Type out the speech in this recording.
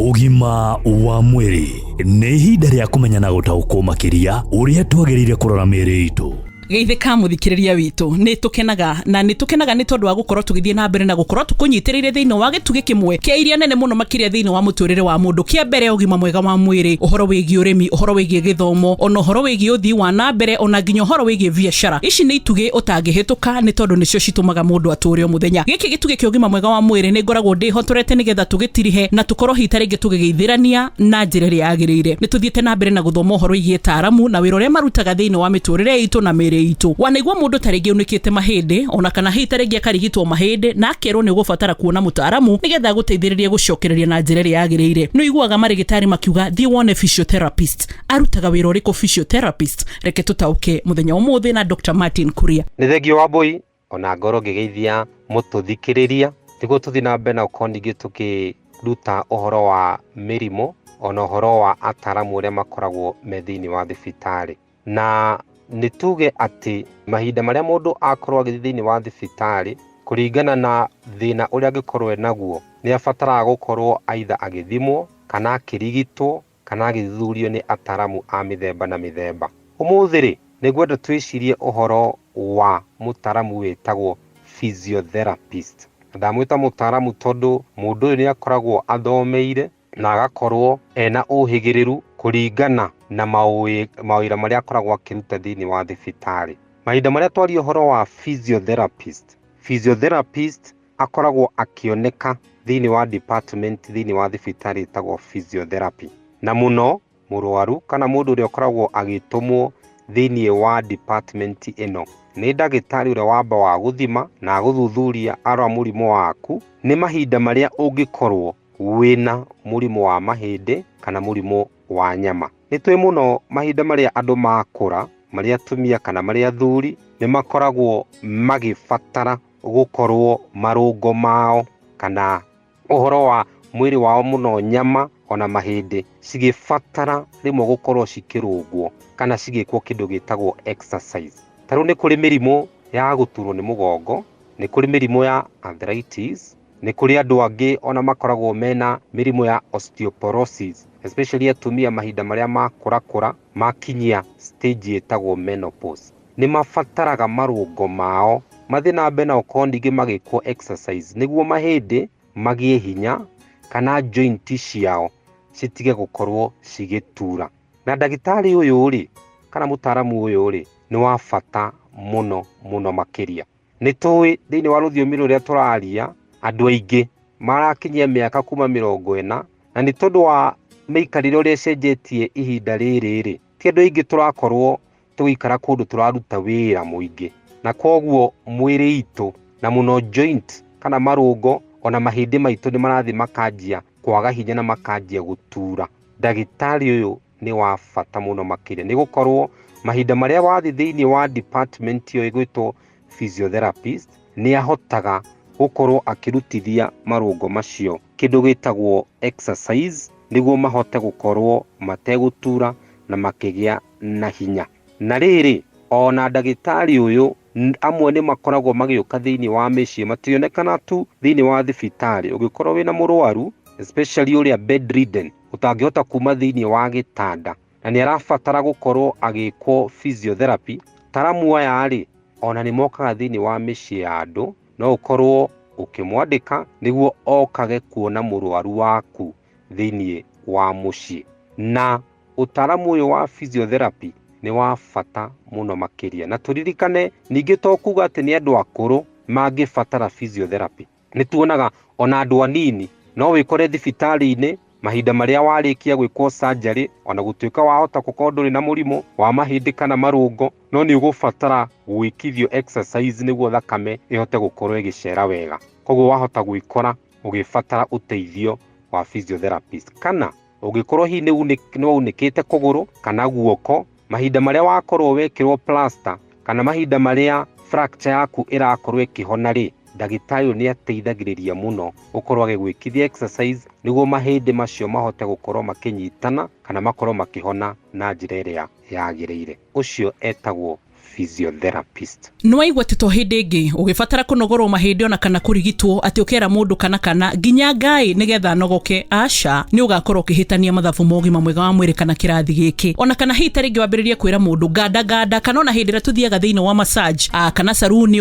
Ũgima wa mwĩrĩ nĩ ihinda rĩa kũmenya na gũtaũkwo makĩria ũrĩa twagĩrĩire kũrora mĩĩrĩ itũ. Geithĩka mũthikĩrĩria witũ, nĩ tũkenaga nĩ tondũ wa gũkorwo tũgĩthiĩ na mbere na gũkorwo tũkũnyitĩrĩire thĩinĩ wa gĩtugĩ kĩmwe kĩa iria nene mũno makĩria thĩinĩ wa mũtũrĩre wa mũndũ. Kĩa mbere, ũgima mwega wa mwĩrĩ, ũhoro wĩgiĩ ũrĩmi, ũhoro wĩgiĩ gĩthomo, ona ũhoro wĩgiĩ ũthii wa na mbere, ona nginya ũhoro wĩgiĩ biacara. Ici nĩ itugĩ ũtangĩhĩtũka nĩ tondũ nĩcio citũmaga mũndũ atũre o mũthenya. Gĩkĩ gĩtugĩ kĩa ũgima mwega wa mwĩrĩ nĩ ngoragwo ndĩhotorete nĩgetha tũgĩtirihe na tũkorwo hita rĩngĩ tũgĩgeithĩrania na njĩra ĩrĩa yagĩrĩire. Nĩ tũthiĩte na mbere na gũthoma ũhoro wĩgiĩ taaramu na wĩra ũrĩa marutaga thĩinĩ wa mĩtũrĩre itũ na mĩĩrĩ itũ. Wanaigua mũndũ tarĩngĩ unĩkĩte mahĩndĩ, ona kana hihi tarĩngĩ akarigitwo mahĩndĩ na akerwo nĩ ũgũbatara kuona mũtaaramu nĩgetha gũteithĩrĩria gũcokereria na njĩra ĩrĩa yagĩrĩire. Nĩ ũiguaga marĩgĩtarĩ makiuga thiĩ wone physiotherapist. Arutaga wĩra ũrĩkũ physiotherapist? Reke tũtaũke mũthenya ũmũthĩ na Dr. Martin Kuria. Nĩ thengio wa Mbũi, ona ngoro ngĩgeithia mũtũthikĩrĩria nĩguo tũthiĩ na mbere na gũkorwo ningĩ tũkĩruta ũhoro wa mĩrimũ ona ũhoro wa ataaramu ũrĩa makoragwo me thĩinĩ wa thibitarĩ. Na nĩ tuge atĩ mahinda marĩa mũndũ akorwo agĩthiĩ thĩinĩ wa thibitarĩ kũringana na thĩna ũrĩa angĩkorwo enaguo, nĩ abataraga gũkorwo aitha agĩthimwo kana akĩrigitwo kana agĩthuthurio nĩ ataaramu a mĩthemba na mĩthemba. Ũmũthĩ nĩ ngwenda twĩcirie ũhoro wa mũtaaramu wĩtagwo physiotherapist. Ndamwĩta mũtaaramu tondũ mũndũ ũyũ nĩ akoragwo athomeire na agakorwo ena ũhĩgĩrĩru kũringana na mawĩra marĩa akoragwo akĩruta thĩinĩ wa thibitarĩ. Mahinda marĩa twaria ũhoro wa physiotherapist akoragwo akĩoneka thĩinĩ wa department thĩinĩ wa thibitarĩ ĩtagwo physiotherapy. Na mũno mũrwaru kana mũndũ ũrĩa ũkoragwo agĩtũmwo thĩinĩ wa department ĩno nĩ ndagĩtarĩ ũrĩa wamba wa gũthima na gũthuthuria arora mũrimũ waku nĩ mahinda marĩa ũngĩkorwo wĩna mũrimũ wa mahĩndĩ kana mũrimũ wa nyama. Nĩ tũĩ mũno mahinda marĩa andũ makũra, marĩa atumia kana marĩa athuri nĩ makoragwo magĩbatara gũkorwo marũngo mao kana ũhoro wa mwĩrĩ wao mũno nyama ona mahĩndĩ cigĩbatara rĩmwe gũkorwo cikĩrũngwo kana cigĩkwo kĩndũ gĩtagwo exercise. Tarĩu nĩ kũrĩ mĩrimũ ya gũturwo nĩ mũgongo, nĩ kũrĩ mĩrimũ ya arthritis, nĩ kũrĩ andũ angĩ ona makoragwo mena mĩrimũ ya osteoporosis, especially atumia mahinda marĩa makũrakũra makinyia stage ĩtagwo menopause. Nĩ mabataraga marũngo mao mathiĩ na mbere na gũkorwo ningĩ magĩkwo exercise nĩguo mahĩndĩ magĩe hinya kana joint ciao citige gũkorwo cigĩtura. Na ndagĩtarĩ ũyũ kana mũtaaramu ũyũ nĩ wa bata mũno makĩria. Nĩ tũĩ thĩinĩ wa rũthiomi rũrĩa tũraria andũ aingĩ marakinyia mĩaka kuma 40 na nĩ tondũ wa mĩikarĩre ũrĩa cenjetie ihinda rĩrĩ ti andũ aingĩ tũrakorwo tũgĩikara kũndũ tũraruta wĩra mũingĩ, na koguo mwĩrĩ itũ na mũno joint kana marũngo ona mahĩndĩ maitũ nĩ marathiĩ makanjia kwaga hinya na makanjia gũtura. Ndagĩtarĩ ũyũ nĩ wa bata mũno makĩria nĩ gũkorwo mahinda marĩa wathiĩ thĩinĩ wa department ĩyo ĩgwĩtwo physiotherapist nĩ ahotaga gũkorwo akĩrutithia marũngo macio kĩndũ gĩtagwo exercise nĩguo mahote gũkorwo mategũtura na makĩgĩa na hinya. Na rĩrĩ ona ndagĩtarĩ ũyũ amwe nĩ makoragwo magĩũka thĩinĩ wa mĩciĩ, mationekana tu thĩinĩ wa thibitarĩ. Ũngĩkorwo wĩna mũrwaru especially ũrĩa bedridden ũtangĩhota kuma thĩinĩ wa gĩtanda na nĩ arabatara gũkorwo agĩkwo physiotherapy, taaramu aya ona nĩ mokaga thĩinĩ wa mĩciĩ ya andũ, no ũkorwo ũkĩmwandĩka nĩguo okage kuona mũrwaru waku thĩinĩ wa mũciĩ. Na ũtaaramu ũyũ wa physiotherapy nĩ wa bata mũno makĩria. Na tũririkane ningĩ to kuga atĩ nĩ andũ akũrũ mangĩbatara physiotherapy. Nĩ tuonaga ona andũ anini no wĩkore thibitarĩ-inĩ mahinda marĩa warĩkia gwĩkwo surgery ona gũtuĩka wahota gũkorwo ndũrĩ na mũrimũ wa mahĩndĩ kana marũngo, no nĩ ũgũbatara gwĩkithio exercise nĩguo thakame ĩhote gũkorwo ĩgĩcera wega. Koguo wahota gwĩkora ũgĩbatara ũteithio wa physiotherapist. Kana ũngĩkorwo hihi nĩ waunĩkĩte kũgũrũ kana guoko, mahinda marĩa wakorwo wekĩrwo plaster kana mahinda marĩa fracture yaku ĩrakorwo ĩkĩhona ndagĩtarĩ ũyũ nĩ ateithagĩrĩria mũno gũkorwo agĩgwĩkithia exercise nĩguo mahĩndĩ macio mahote gũkorwo makĩnyitana kana makorwo makĩhona na njĩra ĩrĩa yagĩrĩire. Ũcio etagwo physiotherapist. Nwaigua tito hindi ingi ugibatara kunogorwo mahindi ona kana kurigitwo ati ukera mundu kana ginya ngai nigetha nogoke aca ni ugakorwo ukihitania mathabu mogima mwega wa mwiri kana kirathi giki ona kana hita ringi wambiririe kwira mundu ganda kana ona hindi ra tuthiaga thiini wa massage kana saruni